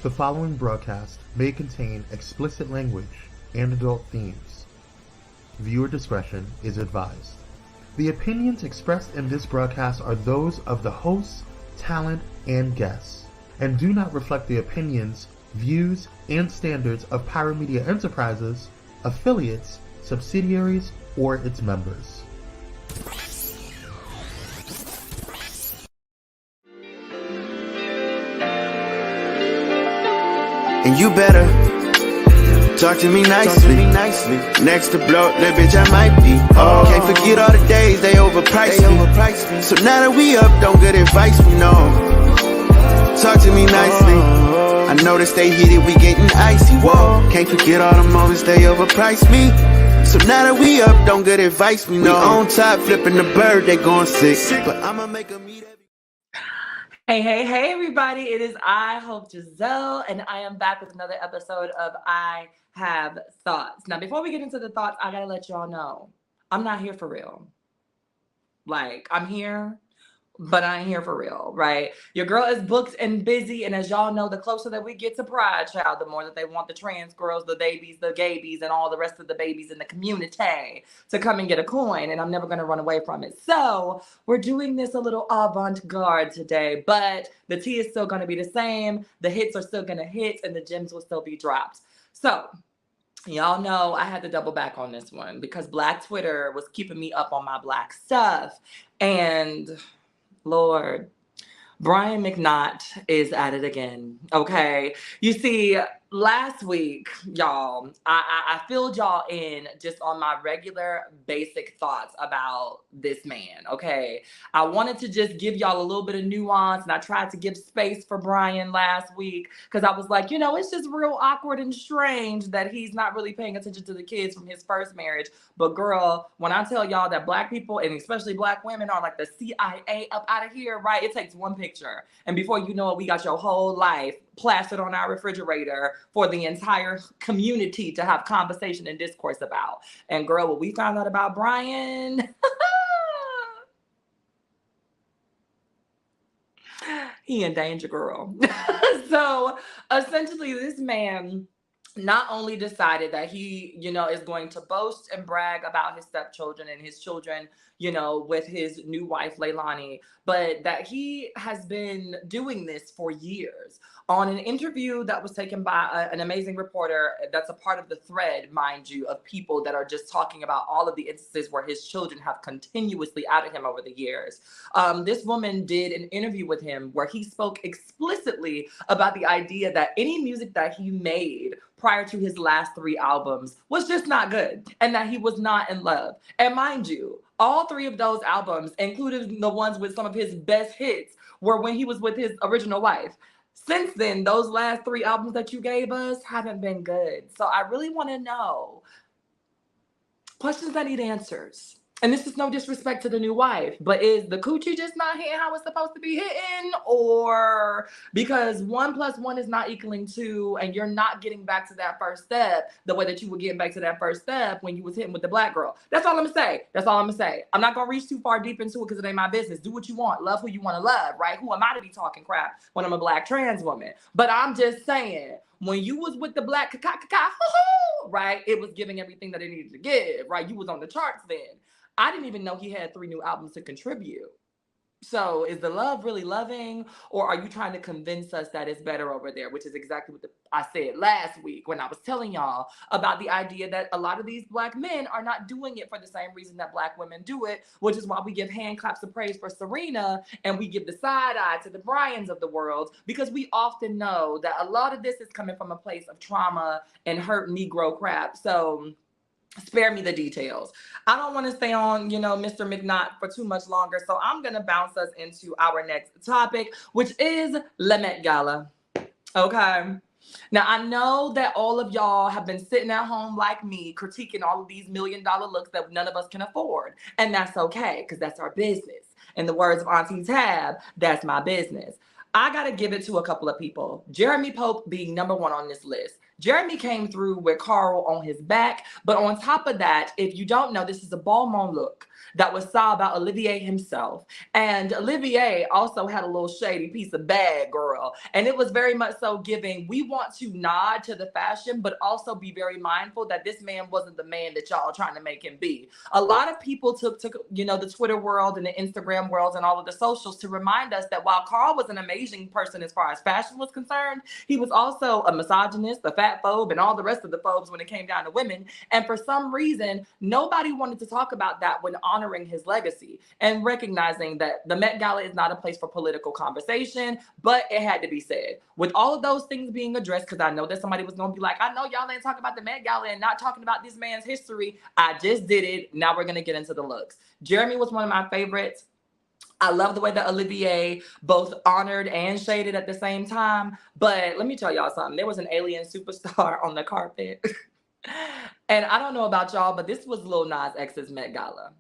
The following broadcast may contain explicit language and adult themes. Viewer discretion is advised. The opinions expressed in this broadcast are those of the hosts, talent, and guests, and do not reflect the opinions, views, and standards of Pyro Media Enterprises, affiliates, subsidiaries, or its members. And you better talk to me nicely. Next to blow, that bitch I might be. Oh, can't forget all the days they overpriced me. So now that we up, don't good advice we know. Talk to me nicely. I notice they hit it, we getting icy. Whoa, can't forget all the moments they overpriced me. So now that we up, don't good advice we know. We on top, flipping the bird, they going sick. But I'ma make them eat every. Hey, everybody. It is Giselle, and I am back with another episode of I Have Thoughts. Now, before we get into the thoughts, I gotta let y'all know, I'm not here for real. Like, I'm here, but I ain't here for real, right? Your girl is booked and busy, and as y'all know, the closer that we get to Pride, child, the more that they want the trans girls, the babies, the gabies, and all the rest of the babies in the community to come and get a coin, and I'm never going to run away from it. So we're doing this a little avant-garde today, but the tea is still going to be the same. The hits are still going to hit, and the gems will still be dropped. So y'all know I had to double back on this one because Black Twitter was keeping me up on my Black stuff, and Lord, Brian McNaught is at it again, okay? You see, last week, y'all, I filled y'all in just on my regular basic thoughts about this man, okay? I wanted to just give y'all a little bit of nuance, and I tried to give space for Brian last week because I was like, you know, it's just real awkward and strange that he's not really paying attention to the kids from his first marriage. But girl, when I tell y'all that Black people, and especially Black women, are like the CIA up out of here, right? It takes one picture. And before you know it, we got your whole life plastered on our refrigerator for the entire community to have conversation and discourse about. And girl, what we found out about Brian, he in danger, girl. So essentially, this man not only decided that he, you know, is going to boast and brag about his stepchildren and his children, you know, with his new wife, Leilani, but that he has been doing this for years. On an interview that was taken by an amazing reporter that's a part of the thread, mind you, of people that are just talking about all of the instances where his children have continuously outed him over the years. This woman did an interview with him where he spoke explicitly about the idea that any music that he made prior to his last 3 albums was just not good and that he was not in love. And mind you, all 3 of those albums, including the ones with some of his best hits, were when he was with his original wife. Since then, those last 3 albums that you gave us haven't been good. So I really want to know questions that need answers. And this is no disrespect to the new wife, but is the coochie just not hitting how it's supposed to be hitting? Or because 1 + 1 is not equaling 2 and you're not getting back to that first step the way that you were getting back to that first step when you was hitting with the Black girl? That's all I'm gonna say. I'm not gonna reach too far deep into it because it ain't my business. Do what you want. Love who you want to love, right? Who am I to be talking crap when I'm a Black trans woman? But I'm just saying, when you was with the Black right, it was giving everything that it needed to give, right? You was on the charts then. I didn't even know he had 3 new albums to contribute. So is the love really loving, or are you trying to convince us that it's better over there? Which is exactly what I said last week when I was telling y'all about the idea that a lot of these Black men are not doing it for the same reason that Black women do it, which is why we give hand claps of praise for Serena and we give the side eye to the Bryans of the world, because we often know that a lot of this is coming from a place of trauma and hurt Negro crap. So spare me the details. I don't want to stay on, you know, Mr. McNaught for too much longer. So I'm going to bounce us into our next topic, which is La Met Gala. Okay. Now, I know that all of y'all have been sitting at home like me, critiquing all of these $1 million looks that none of us can afford. And that's okay, because that's our business. In the words of Auntie Tab, that's my business. I got to give it to a couple of people. Jeremy Pope being number 1 on this list. Jeremy came through with Carl on his back, but on top of that, if you don't know, this is a Balmain look. that was saw about Olivier himself. And Olivier also had a little shady piece of bad, girl. And it was very much so giving, we want to nod to the fashion, but also be very mindful that this man wasn't the man that y'all are trying to make him be. A lot of people took the Twitter world and the Instagram world and all of the socials to remind us that while Carl was an amazing person as far as fashion was concerned, he was also a misogynist, a fat phobe, and all the rest of the phobes when it came down to women. And for some reason, nobody wanted to talk about that when honoring his legacy and recognizing that the Met Gala is not a place for political conversation, but it had to be said. With all of those things being addressed, because I know that somebody was going to be like, I know y'all ain't talking about the Met Gala and not talking about this man's history. I just did it. Now we're going to get into the looks. Jeremy was one of my favorites. I love the way that Olivier both honored and shaded at the same time. But let me tell y'all something. There was an alien superstar on the carpet. And I don't know about y'all, but this was Lil Nas X's Met Gala.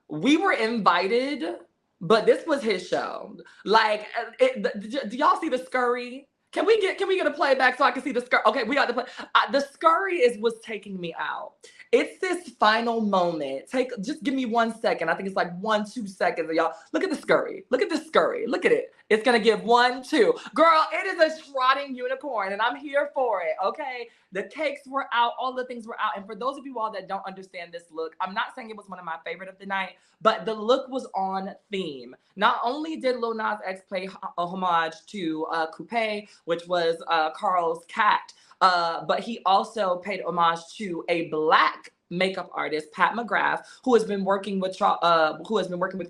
We were invited, but this was his show. Like, do y'all see the scurry? Can we get a playback so I can see the scurry? Okay, we got the play. The scurry was taking me out. It's this final moment. Just give me 1 second. I think it's like 1-2 seconds. Y'all, look at the scurry. Look at the scurry. Look at it. It's gonna give 1, 2. Girl, it is a trotting unicorn, and I'm here for it. Okay, the cakes were out, all the things were out. And for those of you all that don't understand this look, I'm not saying it was one of my favorite of the night, but the look was on theme. Not only did Lil Nas X play a homage to Coupe, which was Carl's cat, but he also paid homage to a Black makeup artist, Pat McGrath, who has been working with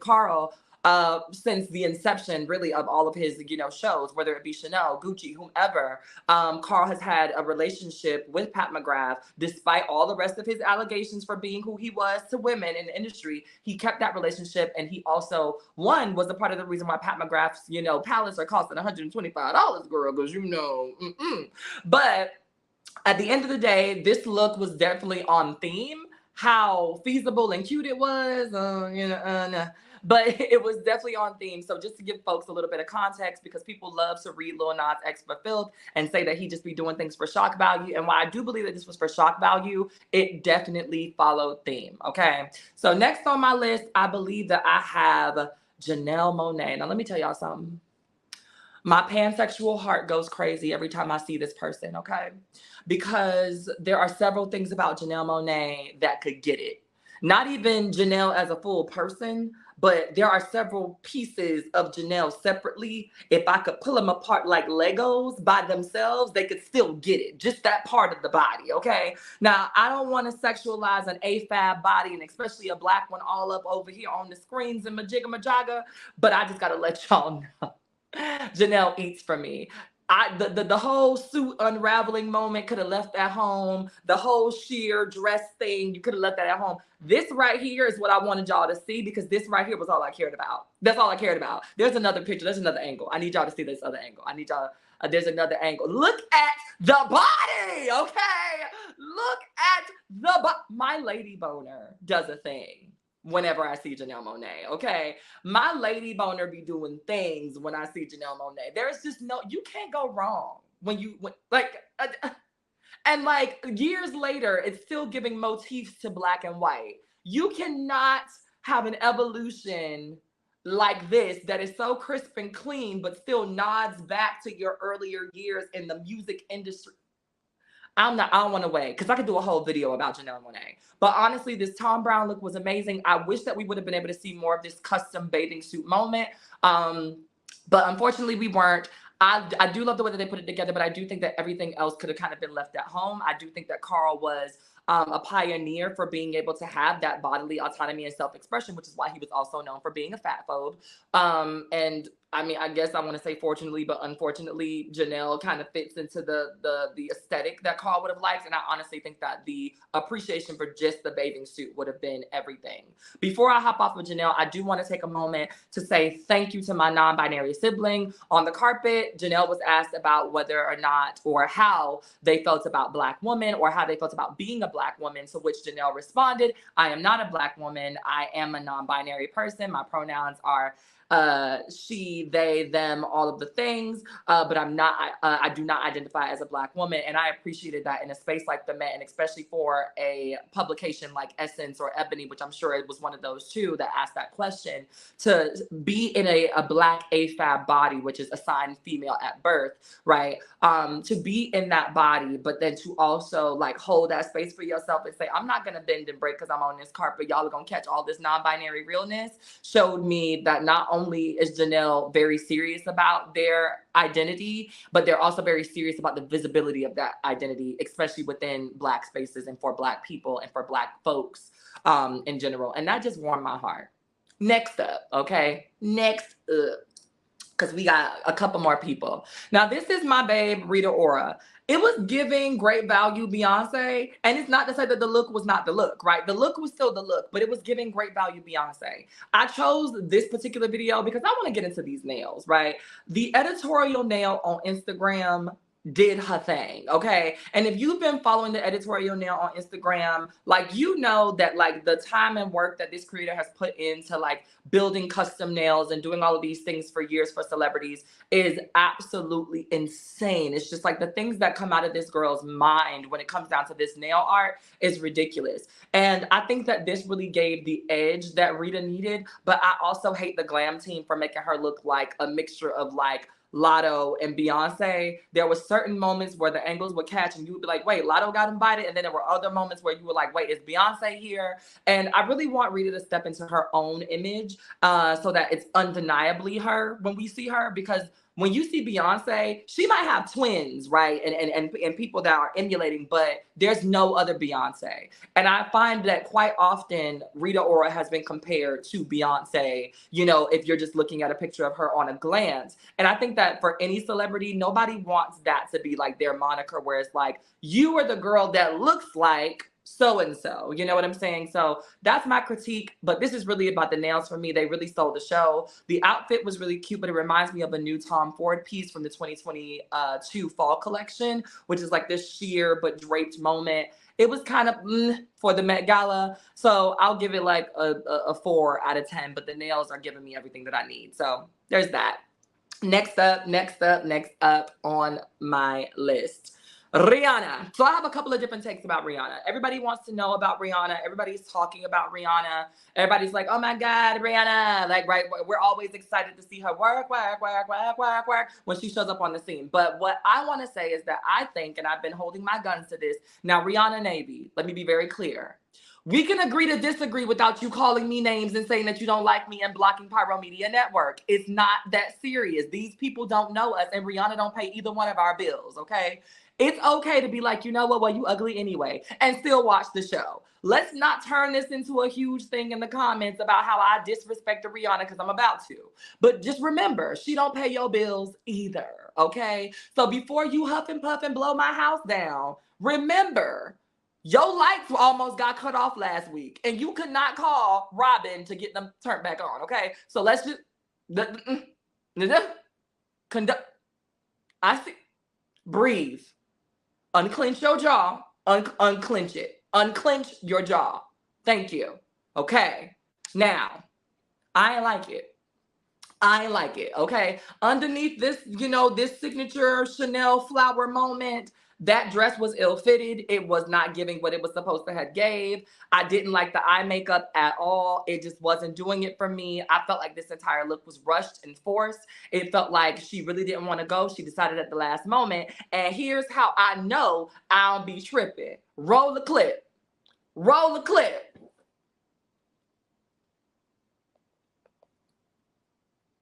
Carl since the inception, really, of all of his, shows, whether it be Chanel, Gucci, whomever. Carl has had a relationship with Pat McGrath, despite all the rest of his allegations for being who he was to women in the industry. He kept that relationship, and he also, was a part of the reason why Pat McGrath's, palettes are costing $125, girl, because But at the end of the day, this look was definitely on theme. How feasible and cute it was, but it was definitely on theme. So just to give folks a little bit of context, because people love to read Lil Nas X for filth and say that he just be doing things for shock value. And while I do believe that this was for shock value, it definitely followed theme. Okay. So next on my list, I believe that I have Janelle Monáe. Now let me tell y'all something. My pansexual heart goes crazy every time I see this person, okay? Because there are several things about Janelle Monáe that could get it. Not even Janelle as a full person, but there are several pieces of Janelle separately. If I could pull them apart like Legos by themselves, they could still get it. Just that part of the body, okay? Now, I don't want to sexualize an AFAB body, and especially a Black one all up over here on the screens and majigga, but I just got to let y'all know. Janelle eats for me. The whole suit unraveling moment could have left at home. The whole sheer dress thing, you could have left that at home. This right here is what I wanted y'all to see, because this right here was all I cared about. That's all I cared about. There's another picture. There's another angle. I need y'all to see this other angle. I need y'all. There's another angle. Look at the body, okay? Look at my lady boner does a thing whenever I see Janelle Monáe, okay? My lady boner be doing things when I see Janelle Monáe. There's just you can't go wrong and years later, it's still giving motifs to Black and white. You cannot have an evolution like this that is so crisp and clean, but still nods back to your earlier years in the music industry. I don't want to wait, because I could do a whole video about Janelle Monáe. But honestly, this Tom Brown look was amazing. I wish that we would have been able to see more of this custom bathing suit moment. But unfortunately, we weren't. I do love the way that they put it together, but I do think that everything else could have kind of been left at home. I do think that Carl was a pioneer for being able to have that bodily autonomy and self-expression, which is why he was also known for being a fat phobe. And I mean, I guess I want to say fortunately, but unfortunately, Janelle kind of fits into the aesthetic that Carl would have liked. And I honestly think that the appreciation for just the bathing suit would have been everything. Before I hop off with Janelle, I do want to take a moment to say thank you to my non-binary sibling. On the carpet, Janelle was asked about whether or not, or how they felt about Black women, or how they felt about being a Black woman, to which Janelle responded, I am not a Black woman. I am a non-binary person. My pronouns are she, they, them, all of the things, but I do not identify as a Black woman. And I appreciated that in a space like the Met, and especially for a publication like Essence or Ebony, which I'm sure it was one of those too that asked that question, to be in a Black AFAB body, which is assigned female at birth, right? To be in that body, but then to also like hold that space for yourself and say, I'm not gonna bend and break because I'm on this carpet. Y'all are gonna catch all this non-binary realness, showed me that not only is Janelle very serious about their identity, but they're also very serious about the visibility of that identity, especially within Black spaces and for Black people and for Black folks in general. And that just warmed my heart. Next up, okay? Next up, because we got a couple more people. Now, this is my babe, Rita Ora. It was giving great value Beyonce, and it's not to say that the look was not the look, right? The look was still the look, but it was giving great value Beyonce. I chose this particular video because I want to get into these nails, right? The editorial nail on Instagram did her thing, okay? And if you've been following the editorial nail on Instagram, like, you know that like the time and work that this creator has put into like building custom nails and doing all of these things for years for celebrities is absolutely insane. It's just like the things that come out of this girl's mind when it comes down to this nail art is ridiculous. And I think that this really gave the edge that Rita needed, but I also hate the glam team for making her look like a mixture of like Lotto and Beyonce. There were certain moments where the angles would catch and you would be like, wait, Lotto got invited. And then there were other moments where you were like, wait, is Beyonce here? And I really want Rita to step into her own image so that it's undeniably her when we see her, because when you see Beyonce, she might have twins, right? And people that are emulating, but there's no other Beyonce. And I find that quite often Rita Ora has been compared to Beyonce, you know, if you're just looking at a picture of her on a glance. And I think that for any celebrity, nobody wants that to be like their moniker, where it's like, you are the girl that looks like so-and-so, you know what I'm saying? So that's my critique, but this is really about the nails for me. They really stole the show. The outfit was really cute, but it reminds me of a new Tom Ford piece from the 2022 fall collection, which is like this sheer but draped moment. It was kind of for the Met Gala, so I'll give it like a 4 out of 10, but the nails are giving me everything that I need. So there's that. Next up on my list, Rihanna. So I have a couple of different takes about Rihanna. Everybody wants to know about Rihanna. Everybody's talking about Rihanna. Everybody's like, oh my God, Rihanna. Like, right, we're always excited to see her work when she shows up on the scene. But what I want to say is that I think, and I've been holding my guns to this, now Rihanna Navy, let me be very clear. We can agree to disagree without you calling me names and saying that you don't like me and blocking Pyro Media Network. It's not that serious. These people don't know us, and Rihanna don't pay either one of our bills, okay? It's okay to be like, you know what, well, you ugly anyway, and still watch the show. Let's not turn this into a huge thing in the comments about how I disrespect Rihanna, because I'm about to. But just remember, she don't pay your bills either, okay? So before you huff and puff and blow my house down, remember, your lights almost got cut off last week, and you could not call Robin to get them turned back on, okay? So let's just breathe. Unclench your jaw. Unclench it. Unclench your jaw. Thank you. Okay. Now, I ain't like it. I ain't like it. Okay. Underneath this, you know, this signature Chanel flower moment, that dress was ill-fitted. It was not giving what it was supposed to have gave. I didn't like the eye makeup at all. It just wasn't doing it for me. I felt like this entire look was rushed and forced. It felt like she really didn't want to go. She decided at the last moment. And here's how I know I don't be tripping. Roll the clip. Roll the clip.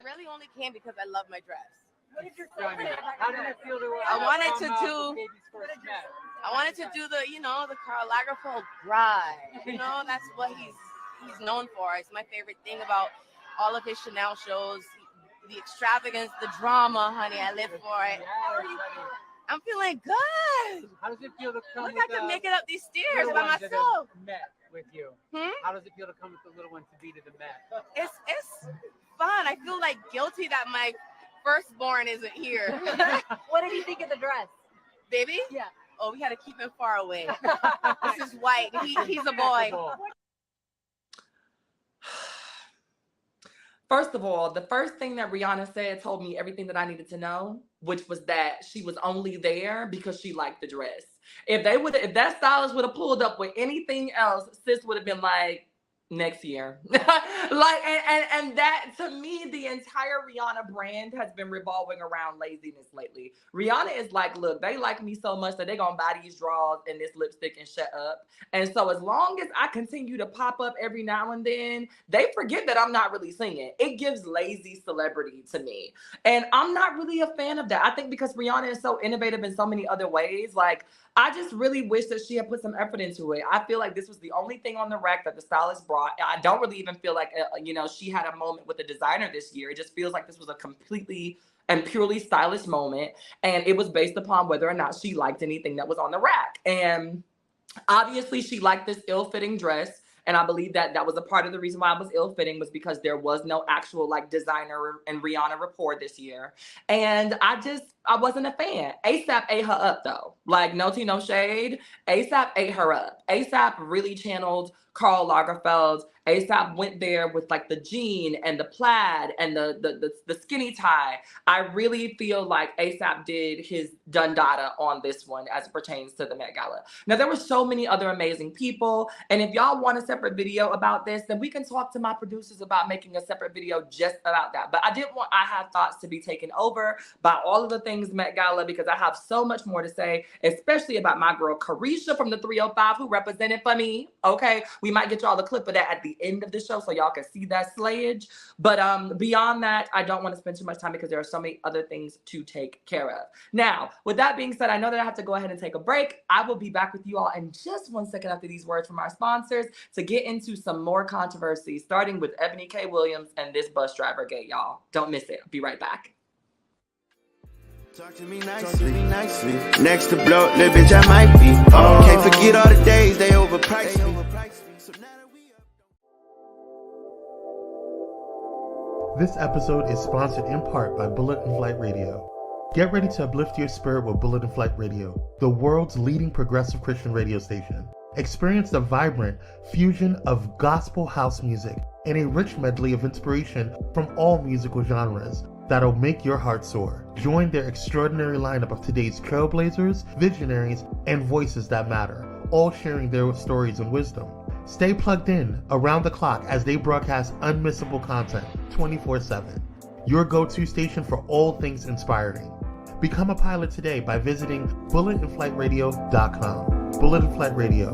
I really only came because I love my dress. How did it feel to I wanted to do the, you know, the Karl Lagerfeld bride. You know, that's what he's known for. It's my favorite thing about all of his Chanel shows. The extravagance, the drama, honey. I live for it. I'm feeling good. How does it feel to come Look, I can make it up these stairs by myself. Met with you. How does it feel to come with the little one to be to the Met? It's fun. I feel like guilty that my firstborn isn't here. What did you think of the dress? Baby? Yeah. Oh, we got to keep him far away. This is white. He's a boy. First of all, the first thing that Rihanna said told me everything that I needed to know, which was that she was only there because she liked the dress. If that stylist would have pulled up with anything else, sis would have been like, next year. And that, to me, the entire Rihanna brand has been revolving around laziness lately. Rihanna is like, look, they like me so much that they're gonna buy these drawers and this lipstick and shut up. And so as long as I continue to pop up every now and then, they forget that I'm not really singing. It gives lazy celebrity to me. And I'm not really a fan of that. I think because Rihanna is so innovative in so many other ways, like, I just really wish that she had put some effort into it. I feel like this was the only thing on the rack that the stylist brought. I don't really even feel like, she had a moment with the designer this year. It just feels like this was a completely and purely stylish moment. And it was based upon whether or not she liked anything that was on the rack. And obviously she liked this ill-fitting dress. And I believe that that was a part of the reason why it was ill-fitting, was because there was no actual like designer and Rihanna rapport this year. And I wasn't a fan. ASAP ate her up though. Like, no tea, no shade. ASAP ate her up. ASAP really channeled Karl Lagerfeld. ASAP went there with like the jean and the plaid and the skinny tie. I really feel like ASAP did his dundada on this one as it pertains to the Met Gala. Now, there were so many other amazing people. And if y'all want a separate video about this, then we can talk to my producers about making a separate video just about that. But I didn't want I Have Thoughts to be taken over by all of the things Met Gala, because I have so much more to say, especially about my girl Carisha from the 305 who represented for me. Okay, we might get y'all the clip of that at the end of the show so y'all can see that slayage. But beyond that, I don't want to spend too much time because there are so many other things to take care of. Now, with that being said, I know that I have to go ahead and take a break. I will be back with you all in just 1 second after these words from our sponsors to get into some more controversy, starting with Ebony K. Williams and this bus driver gate, y'all. Don't miss it. I'll be right back. Talk to me nicely, Next to blow, little bitch, I might be. Oh. Can't forget all the days they overpriced me. So now that we up. This episode is sponsored in part by Bullet and Flight Radio. Get ready to uplift your spirit with Bullet and Flight Radio, the world's leading progressive Christian radio station. Experience the vibrant fusion of gospel house music and a rich medley of inspiration from all musical genres that'll make your heart soar. Join their extraordinary lineup of today's trailblazers, visionaries, and voices that matter, all sharing their stories and wisdom. Stay plugged in around the clock as they broadcast unmissable content 24/7. Your go-to station for all things inspiring. Become a pilot today by visiting bulletandflightradio.com. Bullet and Flight Radio.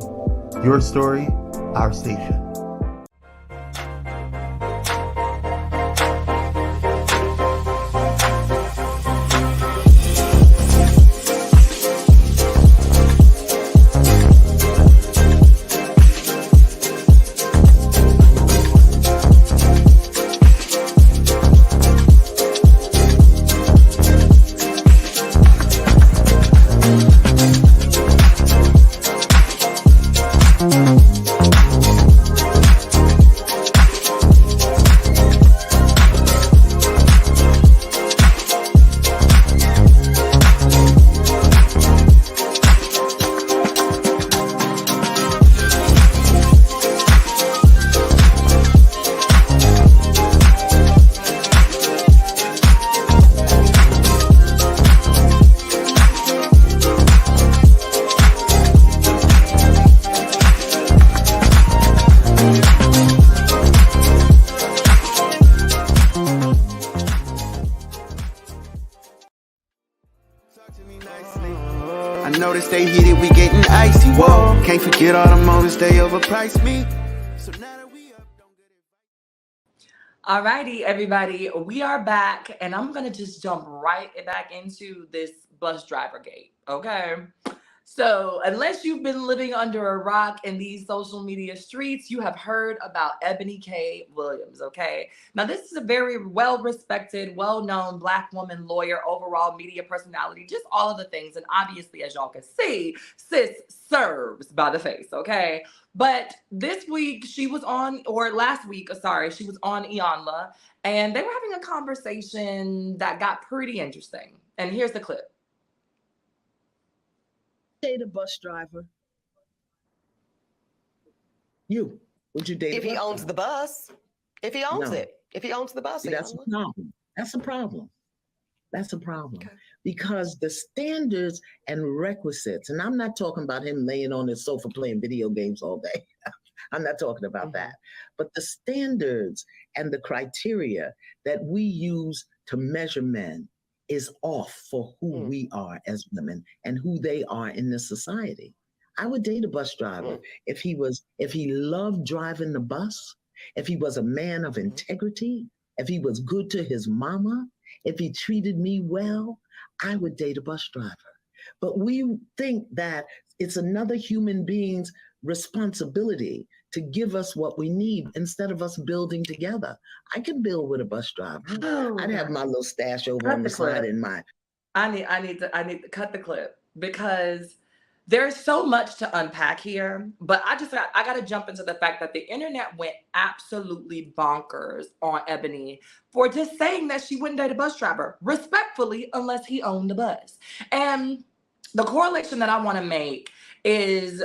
Your story, our station. I noticed they hit it, we getting icy. Whoa, can't forget all the moments they overpriced me. So now that we up, don't get it. Alrighty, everybody, we are back, and I'm gonna just jump right back into this bus driver gate. Okay. So unless you've been living under a rock in these social media streets, you have heard about Ebony K. Williams, okay? Now, this is a very well-respected, well-known Black woman, lawyer, overall media personality, just all of the things. And obviously, as y'all can see, sis serves by the face, okay? But this week, she was on, or last week, sorry, she was on Iyanla, and they were having a conversation that got pretty interesting. And here's the clip. Date a bus driver. Would you date If he owns the bus, if he owns it, if he owns the bus, See, that's a problem. That's a problem. That's a problem. Okay. Because the standards and requisites, and I'm not talking about him laying on his sofa playing video games all day. I'm not talking about that. But the standards and the criteria that we use to measure men is off for who we are as women and who they are in this society. I would date a bus driver if he loved driving the bus, if he was a man of integrity, if he was good to his mama, if he treated me well, I would date a bus driver. But we think that it's another human being's responsibility to give us what we need instead of us building together. I can build with a bus driver. I'd have my little stash over on the side in my. I need to cut the clip because there's so much to unpack here, but I got to jump into the fact that the internet went absolutely bonkers on Ebony for just saying that she wouldn't date a bus driver, respectfully, unless he owned the bus. And the correlation that I want to make is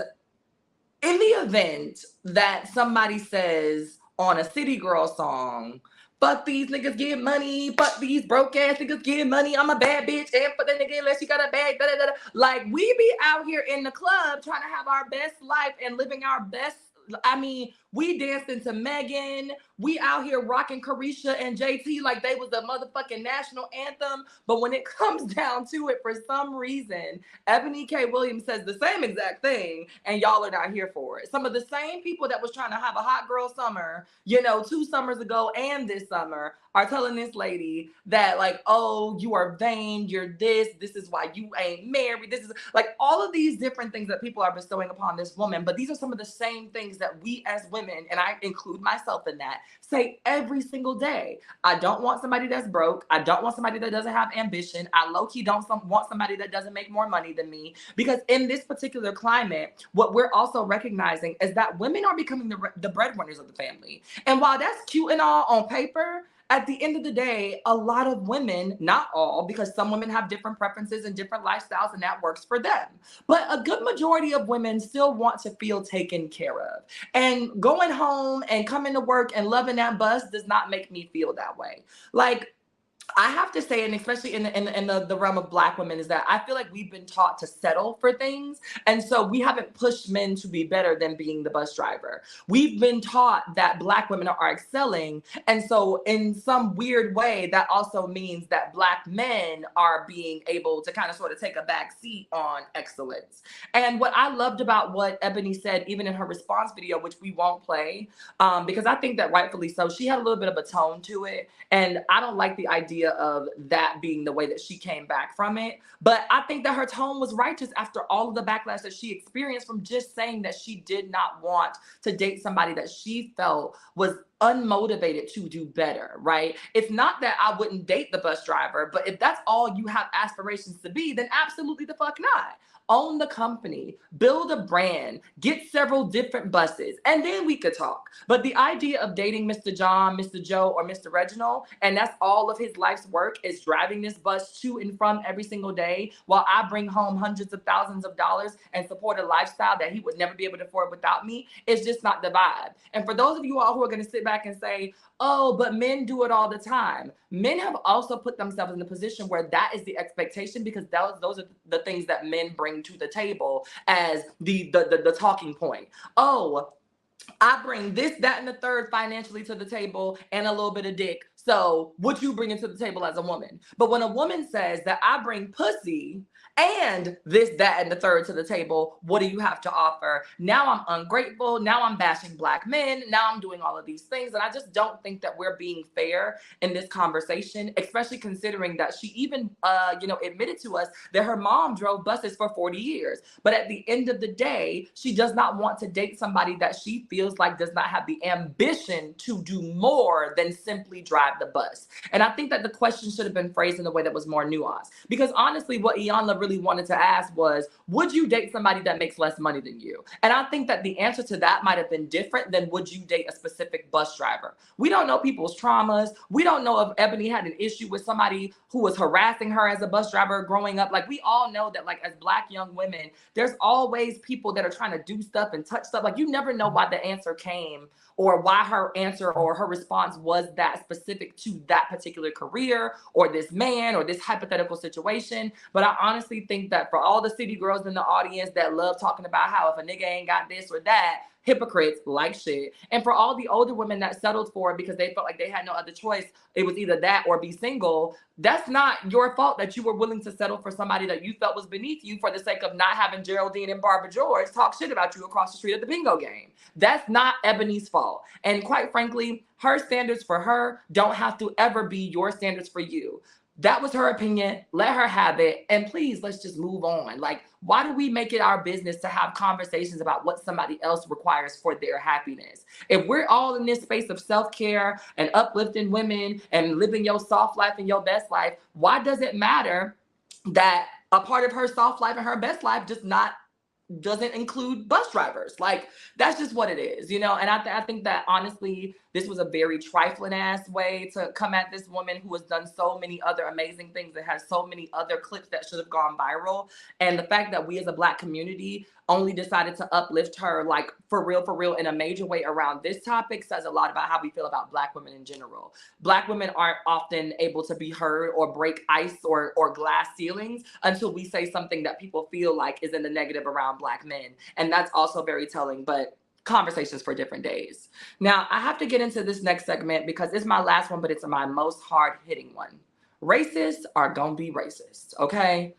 in the event that somebody says on a City Girl song, fuck these niggas get money, fuck these broke ass niggas get money, I'm a bad bitch, and for the nigga unless you got a bag, da, da, da. Like, we be out here in the club trying to have our best life and living our best. I mean, we dancing to Megan. We out here rocking Carisha and JT like they was the motherfucking national anthem. But when it comes down to it, for some reason, Ebony K. Williams says the same exact thing, and y'all are not here for it. Some of the same people that was trying to have a hot girl summer, 2 summers ago and this summer, are telling this lady that, like, oh, you are vain, you're this is why you ain't married. This is like all of these different things that people are bestowing upon this woman. But these are some of the same things that we as women, and I include myself in that, say every single day. I don't want somebody that's broke. I don't want somebody that doesn't have ambition. I low-key don't want somebody that doesn't make more money than me. Because in this particular climate, what we're also recognizing is that women are becoming the breadwinners of the family. And while that's cute and all on paper, at the end of the day, a lot of women, not all, because some women have different preferences and different lifestyles, and that works for them. But a good majority of women still want to feel taken care of. And going home and coming to work and loving that bus does not make me feel that way. Like, I have to say, and especially in the realm of Black women, is that I feel like we've been taught to settle for things. And so we haven't pushed men to be better than being the bus driver. We've been taught that Black women are excelling. And so in some weird way, that also means that Black men are being able to kind of sort of take a back seat on excellence. And what I loved about what Ebony said, even in her response video, which we won't play, because I think that rightfully so, she had a little bit of a tone to it. And I don't like the idea of that being the way that she came back from it. But I think that her tone was righteous after all of the backlash that she experienced from just saying that she did not want to date somebody that she felt was unmotivated to do better, right? It's not that I wouldn't date the bus driver, but if that's all you have aspirations to be, then absolutely the fuck not. Own the company, build a brand, get several different buses, and then we could talk. But the idea of dating Mr. John, Mr. Joe, or Mr. Reginald, and that's all of his life's work is driving this bus to and from every single day while I bring home hundreds of thousands of dollars and support a lifestyle that he would never be able to afford without me, is just not the vibe. And for those of you all who are going to sit back and say, oh, but men do it all the time. Men have also put themselves in the position where that is the expectation, because those are the things that men bring to the table as the talking point. Oh, I bring this, that, and the third financially to the table and a little bit of dick. So what you bringing to the table as a woman? But when a woman says that I bring pussy and this, that, and the third to the table, what do you have to offer? Now I'm ungrateful. Now I'm bashing Black men. Now I'm doing all of these things. And I just don't think that we're being fair in this conversation, especially considering that she even, admitted to us that her mom drove buses for 40 years. But at the end of the day, she does not want to date somebody that she feels like does not have the ambition to do more than simply drive drive the bus. And I think that the question should have been phrased in a way that was more nuanced. Because honestly, what Iyanla really wanted to ask was, would you date somebody that makes less money than you? And I think that the answer to that might have been different than would you date a specific bus driver? We don't know people's traumas. We don't know if Ebony had an issue with somebody who was harassing her as a bus driver growing up. Like, we all know that, like, as Black young women, there's always people that are trying to do stuff and touch stuff. Like, you never know why the answer came or why her answer or her response was that specific to that particular career or this man or this hypothetical situation. But I honestly think that for all the city girls in the audience that love talking about how if a nigga ain't got this or that, hypocrites like shit. And for all the older women that settled for it because they felt like they had no other choice, it was either that or be single. That's not your fault that you were willing to settle for somebody that you felt was beneath you for the sake of not having Geraldine and Barbara George talk shit about you across the street at the bingo game. That's not Ebony's fault. And quite frankly, her standards for her don't have to ever be your standards for you. That was her opinion. Let her have it. And please, let's just move on. Like, why do we make it our business to have conversations about what somebody else requires for their happiness? If we're all in this space of self-care and uplifting women and living your soft life and your best life, why does it matter that a part of her soft life and her best life doesn't include bus drivers? Like, that's just what it is, you know? And I think that honestly, this was a very trifling ass way to come at this woman who has done so many other amazing things and has so many other clips that should have gone viral. And the fact that we as a Black community only decided to uplift her, like, for real, in a major way around this topic says a lot about how we feel about Black women in general. Black women aren't often able to be heard or break ice or glass ceilings until we say something that people feel like is in the negative around Black men. And that's also very telling, but conversations for different days. Now, I have to get into this next segment because it's my last one, but it's my most hard-hitting one. Racists are gonna be racist, okay?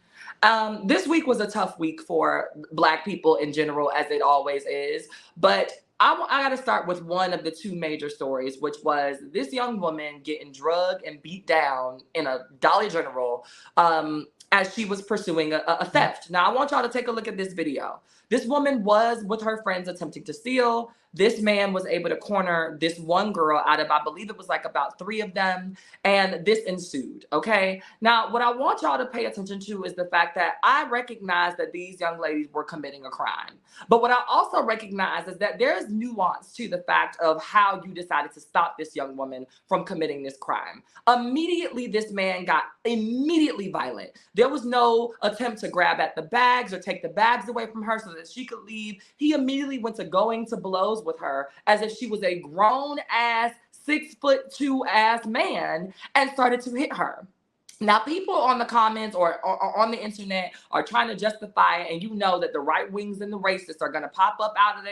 This week was a tough week for Black people in general, as it always is. But I got to start with one of the two major stories, which was this young woman getting drugged and beat down in a Dollar General as she was pursuing a theft. Now, I want y'all to take a look at this video. This woman was with her friends attempting to steal. This man was able to corner this one girl out of, I believe it was like about 3 of them. And this ensued, okay? Now, what I want y'all to pay attention to is the fact that I recognize that these young ladies were committing a crime. But what I also recognize is that there's nuance to the fact of how you decided to stop this young woman from committing this crime. Immediately, this man got immediately violent. There was no attempt to grab at the bags or take the bags away from her so that she could leave. He immediately went to going to blows with her as if she was a grown ass 6'2" ass man and started to hit her. Now, people on the comments or on the internet are trying to justify it, and you know that the right wings and the racists are going to pop up out of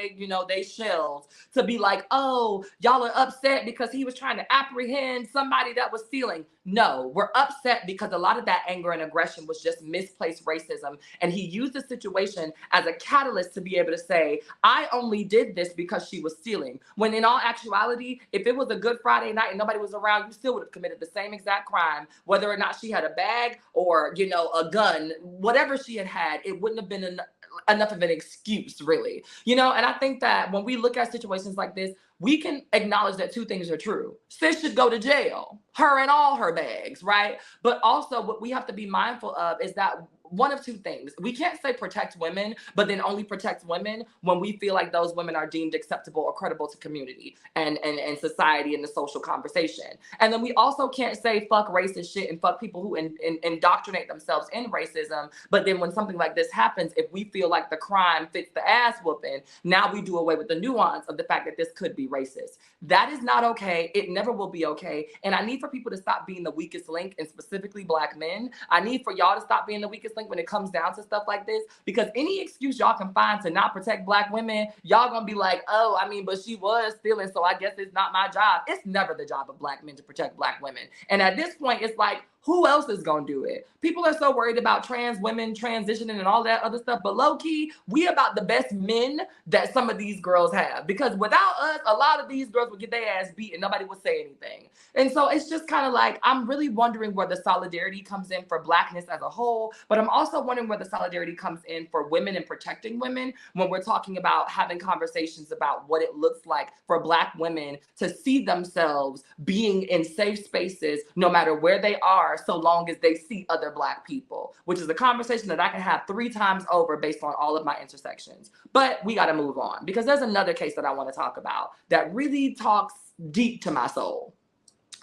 their shells to be like, oh, y'all are upset because he was trying to apprehend somebody that was stealing. No, we're upset because a lot of that anger and aggression was just misplaced racism. And he used the situation as a catalyst to be able to say, I only did this because she was stealing. When in all actuality, if it was a good Friday night and nobody was around, you still would have committed the same exact crime, whether or not she had a bag or, a gun, whatever she had, it wouldn't have been enough of an excuse, really. And I think that when we look at situations like this, we can acknowledge that 2 things are true. Sis should go to jail, her and all her bags, right? But also what we have to be mindful of is that one of 2 things. We can't say protect women, but then only protect women when we feel like those women are deemed acceptable or credible to community and society and the social conversation. And then we also can't say fuck racist shit and fuck people who indoctrinate themselves in racism. But then when something like this happens, if we feel like the crime fits the ass whooping, now we do away with the nuance of the fact that this could be racist. That is not okay. It never will be okay. And I need for people to stop being the weakest link, and specifically Black men. I need for y'all to stop being the weakest link when it comes down to stuff like this, because any excuse y'all can find to not protect Black women, y'all gonna be like, oh, but she was stealing, so I guess it's not my job. It's never the job of Black men to protect Black women. And at this point, it's like, who else is gonna do it? People are so worried about trans women transitioning and all that other stuff, but low key, we about the best men that some of these girls have, because without us, a lot of these girls would get their ass beat and nobody would say anything. And so it's just kind of like, I'm really wondering where the solidarity comes in for Blackness as a whole, but I'm I'm also wondering where the solidarity comes in for women and protecting women when we're talking about having conversations about what it looks like for Black women to see themselves being in safe spaces no matter where they are, so long as they see other Black people, which is a conversation that I can have 3 times over based on all of my intersections. But we got to move on, because there's another case that I want to talk about that really talks deep to my soul.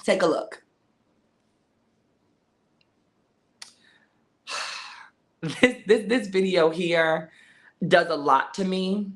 Take a look. This video here does a lot to me.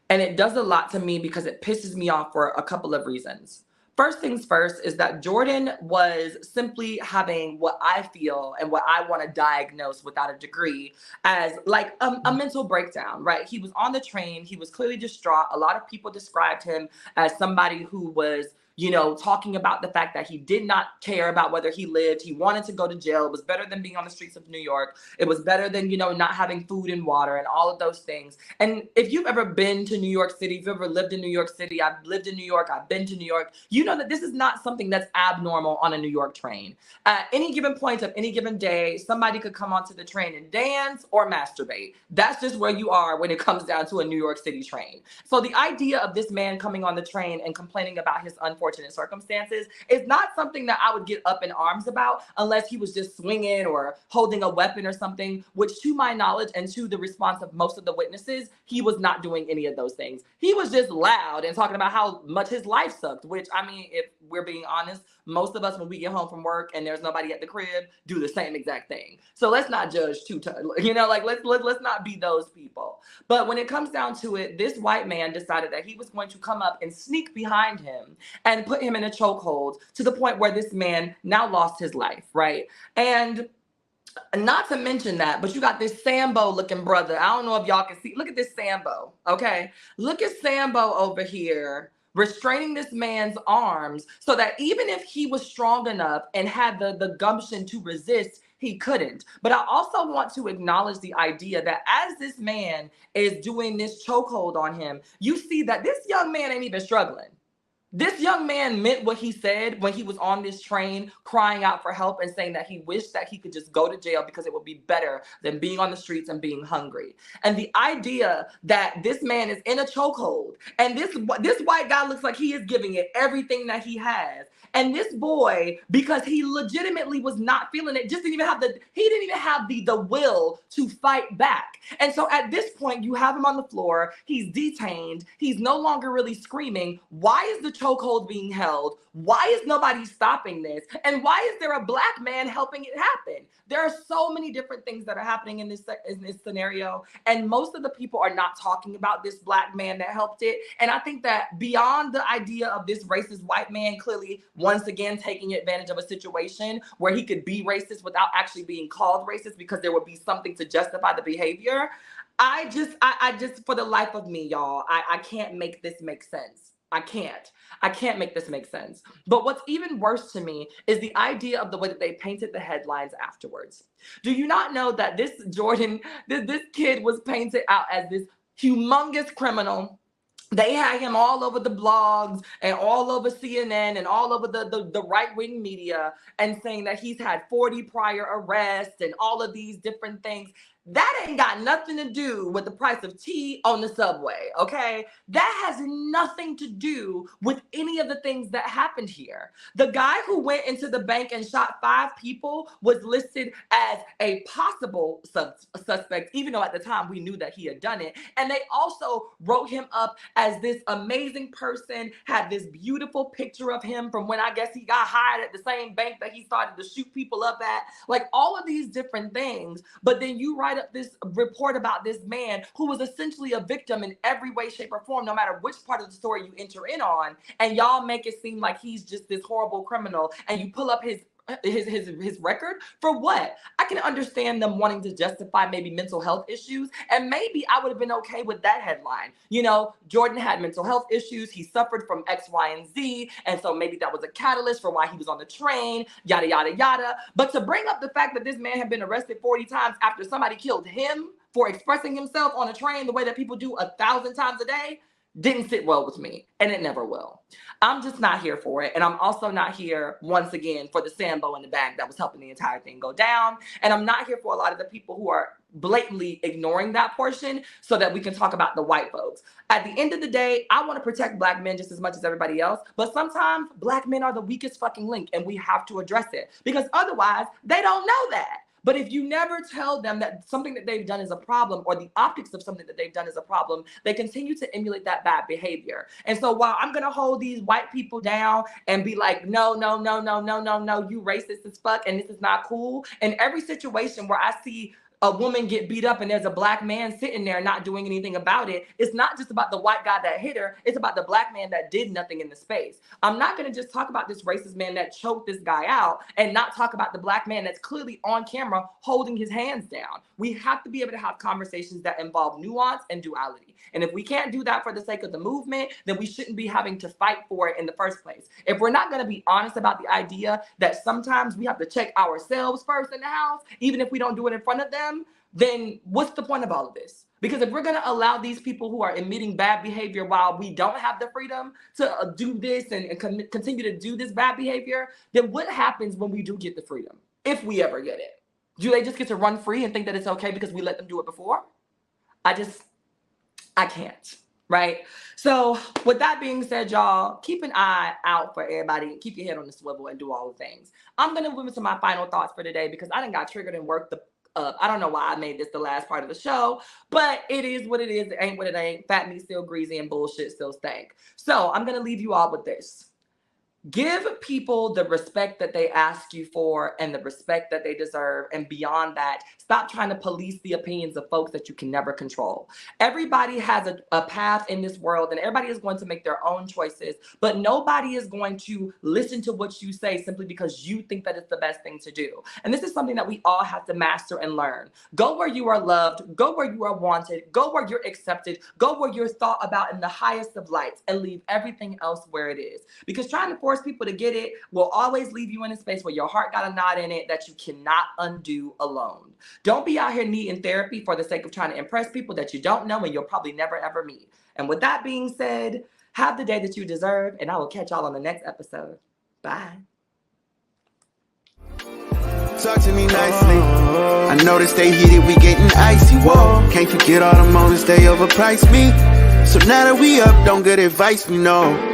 And it does a lot to me because it pisses me off for a couple of reasons. First things first is that Jordan was simply having what I feel and what I want to diagnose without a degree as like a mental breakdown, right? He was on the train. He was clearly distraught. A lot of people described him as somebody who was, you know, talking about the fact that he did not care about whether he lived. He wanted to go to jail. It was better than being on the streets of New York. It was better than, you know, not having food and water and all of those things. And if you've ever been to New York City, if you've ever lived in New York City, I've lived in New York, I've been to New York, you know that this is not something that's abnormal on a New York train. At any given point of any given day, somebody could come onto the train and dance or masturbate. That's just where you are when it comes down to a New York City train. So the idea of this man coming on the train and complaining about his unfortunate circumstances is not something that I would get up in arms about unless he was just swinging or holding a weapon or something, which to my knowledge and to the response of most of the witnesses, he was not doing any of those things. He was just loud and talking about how much his life sucked, which, I mean, if we're being honest, most of us, when we get home from work and there's nobody at the crib, do the same exact thing. So let's not judge too tough, you know, like let's not be those people. But when it comes down to it, this white man decided that he was going to come up and sneak behind him and put him in a chokehold to the point where this man now lost his life, right? And not to mention that, but you got this Sambo looking brother. I don't know if y'all can see. Look at this Sambo, okay? Look at Sambo over here restraining this man's arms so that even if he was strong enough and had the gumption to resist, he couldn't. But I also want to acknowledge the idea that as this man is doing this chokehold on him, you see that this young man ain't even struggling. This young man meant what he said when he was on this train crying out for help and saying that he wished that he could just go to jail because it would be better than being on the streets and being hungry. And the idea that this man is in a chokehold and this white guy looks like he is giving it everything that he has. And this boy, because he legitimately was not feeling it, just didn't even have the will to fight back. And so at this point, you have him on the floor. He's detained. He's no longer really screaming. Why is the chokehold being held? Why is nobody stopping this? And why is there a Black man helping it happen? There are so many different things that are happening in this scenario. And most of the people are not talking about this Black man that helped it. And I think that beyond the idea of this racist white man clearly once again taking advantage of a situation where he could be racist without actually being called racist because there would be something to justify the behavior, I just for the life of me, y'all, I can't make this make sense. I can't make this make sense. But what's even worse to me is the idea of the way that they painted the headlines afterwards. Do you not know that this Jordan, this kid was painted out as this humongous criminal? They had him all over the blogs and all over CNN and all over the right-wing media and saying that he's had 40 prior arrests and all of these different things. That ain't got nothing to do with the price of tea on the subway, okay? That has nothing to do with any of the things that happened here. The guy who went into the bank and shot 5 people was listed as a possible suspect, even though at the time we knew that he had done it. And they also wrote him up as this amazing person, had this beautiful picture of him from when I guess he got hired at the same bank that he started to shoot people up at, like all of these different things. But then you write up this report about this man who was essentially a victim in every way, shape, or form, no matter which part of the story you enter in on, and y'all make it seem like he's just this horrible criminal, and you pull up his record for what? I can understand them wanting to justify maybe mental health issues, and maybe I would have been okay with that headline. You know, Jordan had mental health issues, he suffered from X, Y, and Z, and so maybe that was a catalyst for why he was on the train, yada, yada, yada. But to bring up the fact that this man had been arrested 40 times after somebody killed him for expressing himself on a train the way that people do 1,000 times a day, didn't sit well with me, and it never will. I'm just not here for it. And I'm also not here, once again, for the Sambo in the bag that was helping the entire thing go down. And I'm not here for a lot of the people who are blatantly ignoring that portion so that we can talk about the white folks. At the end of the day, I want to protect Black men just as much as everybody else. But sometimes Black men are the weakest fucking link, and we have to address it, because otherwise they don't know that. But if you never tell them that something that they've done is a problem, or the optics of something that they've done is a problem, they continue to emulate that bad behavior. And so while I'm going to hold these white people down and be like, no, you racist as fuck, and this is not cool. In every situation where I see a woman get beat up and there's a Black man sitting there not doing anything about it, it's not just about the white guy that hit her, it's about the Black man that did nothing in the space. I'm not going to just talk about this racist man that choked this guy out and not talk about the Black man that's clearly on camera holding his hands down. We have to be able to have conversations that involve nuance and duality. And if we can't do that for the sake of the movement, then we shouldn't be having to fight for it in the first place. If we're not going to be honest about the idea that sometimes we have to check ourselves first in the house, even if we don't do it in front of them, then what's the point of all of this? Because if we're going to allow these people who are emitting bad behavior while we don't have the freedom to do this and continue to do this bad behavior, then what happens when we do get the freedom? If we ever get it? Do they just get to run free and think that it's okay because we let them do it before? I can't, right? So with that being said, y'all, keep an eye out for everybody. Keep your head on the swivel and do all the things. I'm going to move into my final thoughts for today because I done got triggered and worked up. I don't know why I made this the last part of the show, but it is what it is. It ain't what it ain't. Fat meat still greasy and bullshit still stank. So I'm going to leave you all with this. Give people the respect that they ask you for and the respect that they deserve. And beyond that, stop trying to police the opinions of folks that you can never control. Everybody has a path in this world, and everybody is going to make their own choices, but nobody is going to listen to what you say simply because you think that it's the best thing to do. And this is something that we all have to master and learn. Go where you are loved, go where you are wanted, go where you're accepted, go where you're thought about in the highest of lights, and leave everything else where it is. Because trying to force people to get it will always leave you in a space where your heart got a knot in it that you cannot undo alone. Don't be out here needing therapy for the sake of trying to impress people that you don't know and you'll probably never ever meet. And with that being said, have the day that you deserve, and I will catch y'all on the next episode. Bye. Talk to me nicely. I noticed they heated, we getting icy. Whoa, can't forget all the moments they overpriced me. So now that we up, don't good advice we know.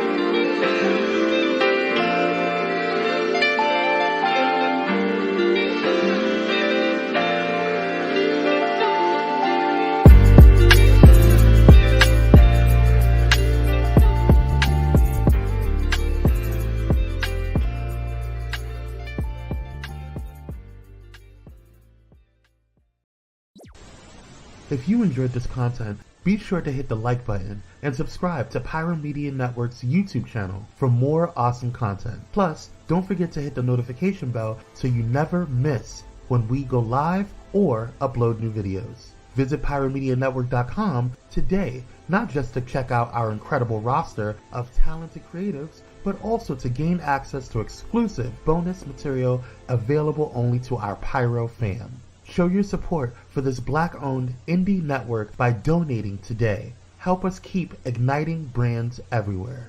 If you enjoyed this content, be sure to hit the like button and subscribe to Pyro Media Network's YouTube channel for more awesome content. Plus, don't forget to hit the notification bell so you never miss when we go live or upload new videos. Visit PyroMediaNetwork.com today, not just to check out our incredible roster of talented creatives, but also to gain access to exclusive bonus material available only to our Pyro fam. Show your support for this Black-owned indie network by donating today. Help us keep igniting brands everywhere.